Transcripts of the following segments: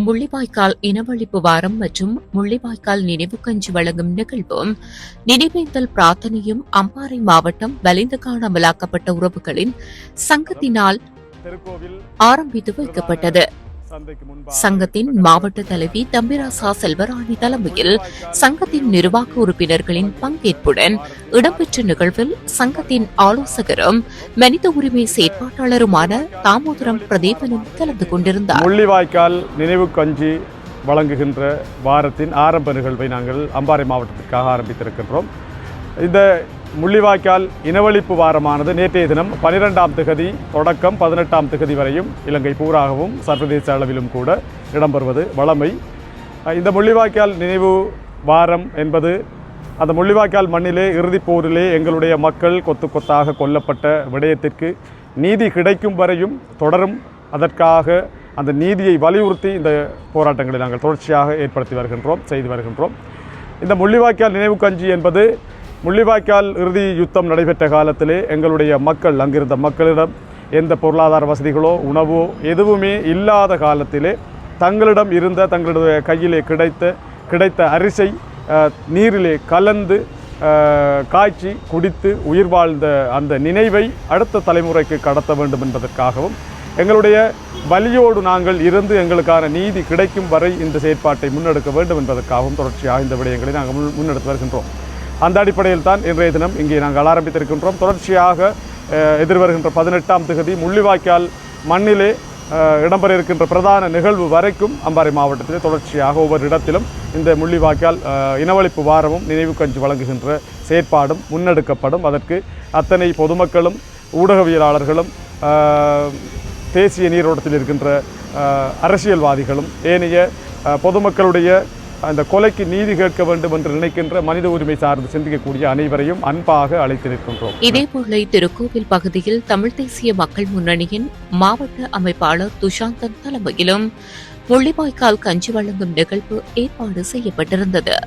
முள்ளிவாய்க்கால் இனவழிப்பு வாரம் மற்றும் முள்ளிவாய்க்கால் நினைவு கஞ்சி வழங்கும் நிகழ்வும் நினைவேந்தல் பிரார்த்தனையும் அம்பாறை மாவட்டம் வலிந்து காணாமலாக்கப்பட்ட உறவுகளின் சங்கத்தினால் ஆரம்பித்து வைக்கப்பட்டது. சங்கத்தின் மாவட்ட தலைவி தம்பிராசா செல்வராணி தலைமையில் சங்கத்தின் நிர்வாக உறுப்பினர்களின் பங்கேற்புடன் இடம்பெற்ற நிகழ்வில் சங்கத்தின் ஆலோசகரும் மனித உரிமை செயற்பாட்டாளருமான தாமோதரம் பிரதீபனும் கலந்து கொண்டிருந்தார். முள்ளிவாய்க்கால் நினைவு கஞ்சி வழங்குகின்ற வாரத்தின் ஆரம்ப நிகழ்வை நாங்கள் அம்பாறை மாவட்டத்திற்காக ஆரம்பித்திருக்கின்றோம். இந்த முள்ளிவாய்க்கால் இனவழிப்பு வாரமானது நேற்றைய தினம் 12ஆம் திகதி தொடக்கம் 18ஆம் திகதி வரையும் இலங்கை பூராகவும் சர்வதேச அளவிலும் கூட இடம்பெறுவது வழமை. இந்த முள்ளிவாய்க்கால் நினைவு வாரம் என்பது அந்த முள்ளிவாய்க்கால் மண்ணிலே இறுதிப் போரிலே எங்களுடைய மக்கள் கொத்து கொத்தாக கொல்லப்பட்ட விடயத்திற்கு நீதி கிடைக்கும் வரையும் தொடரும். அதற்காக அந்த நீதியை வலியுறுத்தி இந்த போராட்டங்களை நாங்கள் தொடர்ச்சியாக செய்து வருகின்றோம். இந்த முள்ளிவாய்க்கால் நினைவு கஞ்சி என்பது முள்ளிவாய்க்கால் இறுதி யுத்தம் நடைபெற்ற காலத்திலே எங்களுடைய மக்கள், அங்கிருந்த மக்களிடம் எந்த பொருளாதார வசதிகளோ உணவோ எதுவுமே இல்லாத காலத்திலே தங்களிடம் இருந்த தங்களுடைய கையிலே கிடைத்த அரிசை நீரிலே கலந்து காய்ச்சி குடித்து உயிர் வாழ்ந்த அந்த நினைவை அடுத்த தலைமுறைக்கு கடத்த வேண்டும் என்பதற்காகவும் எங்களுடைய வலியோடு நாங்கள் இருந்து எங்களுக்கான நீதி கிடைக்கும் வரை இந்த செயற்பாட்டை முன்னெடுக்க வேண்டும் என்பதற்காகவும் தொடர்ச்சியாக இந்த விடயங்களை நாங்கள் முன்னெடுத்து வருகின்றோம். அந்த அடிப்படையில் தான் இன்றைய தினம் இங்கே நாங்கள் ஆரம்பித்திருக்கின்றோம். தொடர்ச்சியாக எதிர்வருகின்ற 18ஆம் திகதி முள்ளிவாய்க்கால் மண்ணிலே இடம்பெற இருக்கின்ற பிரதான நிகழ்வு வரைக்கும் அம்பாறை மாவட்டத்திலே தொடர்ச்சியாக ஒவ்வொரு இடத்திலும் இந்த முள்ளிவாய்க்கால் இனவழிப்பு வாரமும் நினைவு கஞ்சி வழங்குகின்ற செயற்பாடும் முன்னெடுக்கப்படும். அதற்கு அத்தனை பொதுமக்களும் ஊடகவியலாளர்களும் தேசிய நீரோட்டத்தில் இருக்கின்ற அரசியல்வாதிகளும் ஏனைய பொதுமக்களுடைய அந்த கொலைக்கு நீதி கேட்க வேண்டும் என்று நினைக்கின்ற மனித உரிமை சார்ந்து சிந்திக்கக்கூடிய அனைவரையும் அன்பாக அழைத்திருக்கின்றோம். இதேபோல திருக்கோவில் பகுதியில் தமிழ் தேசிய மக்கள் முன்னணியின் மாவட்ட அமைப்பாளர் துஷாந்தன் தலைமையிலும் முள்ளிவாய்க்கால் கஞ்சி வழங்கும் நிகழ்வு ஏற்பாடு செய்யப்பட்டிருந்தது.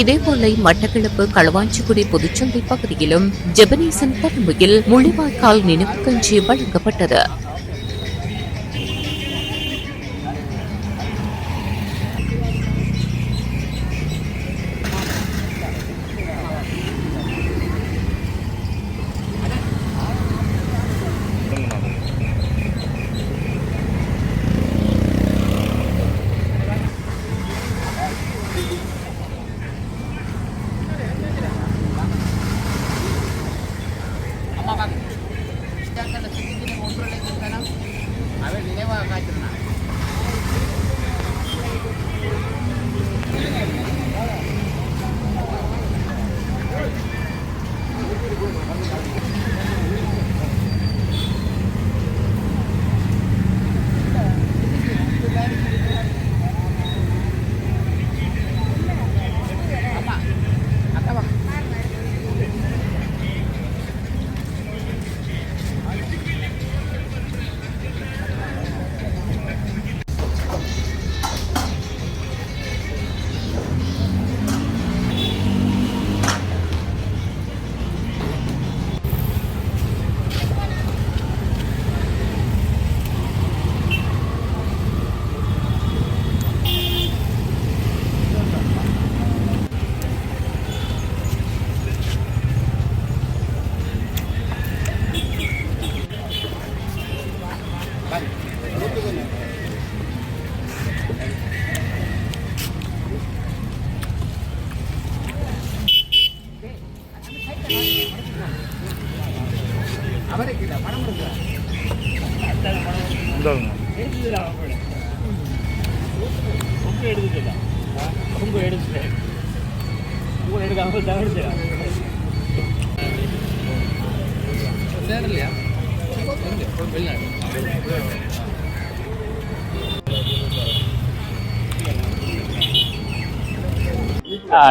இதேபோல மட்டக்களப்பு களுவாஞ்சிக்குடி பொதுச்சந்தை பகுதியிலும் ஜெபனீசன் தலைமையில் முள்ளிவாய்க்கால் நினைவு கஞ்சி வழங்கப்பட்டது.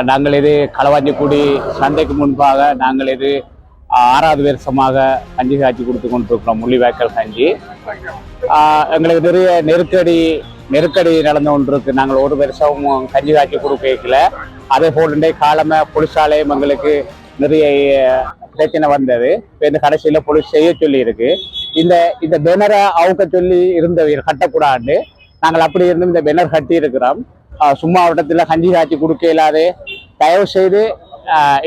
நாங்கள் இது களவாஞ்சிக்குடி சந்தைக்கு முன்பாக நாங்கள் இது 6வது வருஷமாக கஞ்சி காய்ச்சி கொடுத்து கொண்டிருக்கிறோம். முள்ளிவாய்க்கால் கஞ்சி எங்களுக்கு நிறைய நெருக்கடி நடந்து கொண்டிருக்கு. நாங்கள் ஒரு வருஷம் கஞ்சி காய்ச்சி கொடுக்கல. அதே போல காலமே பொலிசாலையும் எங்களுக்கு நிறைய பிரச்சனை வந்தது. இப்போ இந்த கடைசியில் பொலிஸ் செய்ய சொல்லி இருக்கு. இந்த இந்த பேனரை அவுக்க சொல்லி இருந்தவர்கள் கட்டக்கூடாது. நாங்கள் அப்படி இருந்து இந்த பேனர் கட்டி இருக்கிறோம். சும்மா மாவட்டத்தில் கஞ்சி காய்ச்சி கொடுக்க இல்லாது தயவு செய்து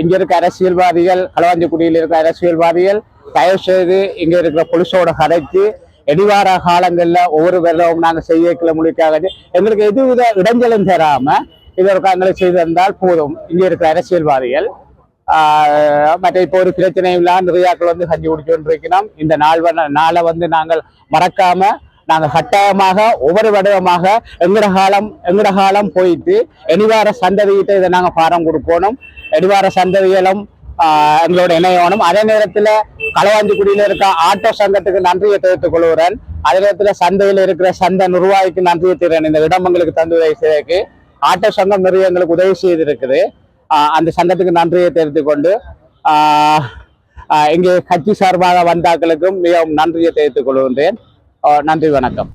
இங்க இருக்க அரசியல்வாதிகள், களவாஞ்சிக்குடியில் இருக்க அரசியல்வாதிகள் தயவு செய்து இங்க இருக்கிற போலீஸோட கதைக்கு எதிர்வார காலங்களில் ஒவ்வொரு வருடமும் நாங்கள் செய்யக்கல மொழிக்காக எங்களுக்கு எதுவித இடைஞ்சலும் தராம இதற்கு எங்களுக்கு செய்திருந்தால் போதும். இங்க இருக்கிற அரசியல்வாதிகள் மற்ற இப்போ ஒரு பிரச்சனை இல்லாம நிறையாக்கள் வந்து கஞ்சி குடிச்சுருக்கிறோம். இந்த நாளை வந்து நாங்கள் மறக்காம நாங்கள் கட்டாயமாக ஒவ்வொரு வடிவமாக எங்கட காலம் போயிட்டு எதிர்வார சந்ததிகிட்ட இதை நாங்கள் பாரம் கொடுக்கணும். எதிர்வார சந்ததிகளும் எங்களோட இணையணும். அதே நேரத்தில் களவாஞ்சிக்குடியில் இருக்க ஆட்டோ சங்கத்துக்கு நன்றியை தெரிவித்துக் கொள்கிறேன். அதே நேரத்தில் சந்தையில் இருக்கிற சந்தை நிர்வாகிக்கு நன்றியை தெரிவிக்கிறேன். இந்த இடம் எங்களுக்கு தந்து உதவி செய்வதற்கு ஆட்டோ சங்கம் நிறைய எங்களுக்கு உதவி செய்திருக்குது. அந்த சங்கத்துக்கு நன்றியை தெரிவித்துக் கொண்டு இங்கே கட்சி சார்பாக வந்தாக்களுக்கும் மிகவும் நன்றியை தெரிவித்துக் கொள்கின்றேன். நன்றி, வணக்கம்.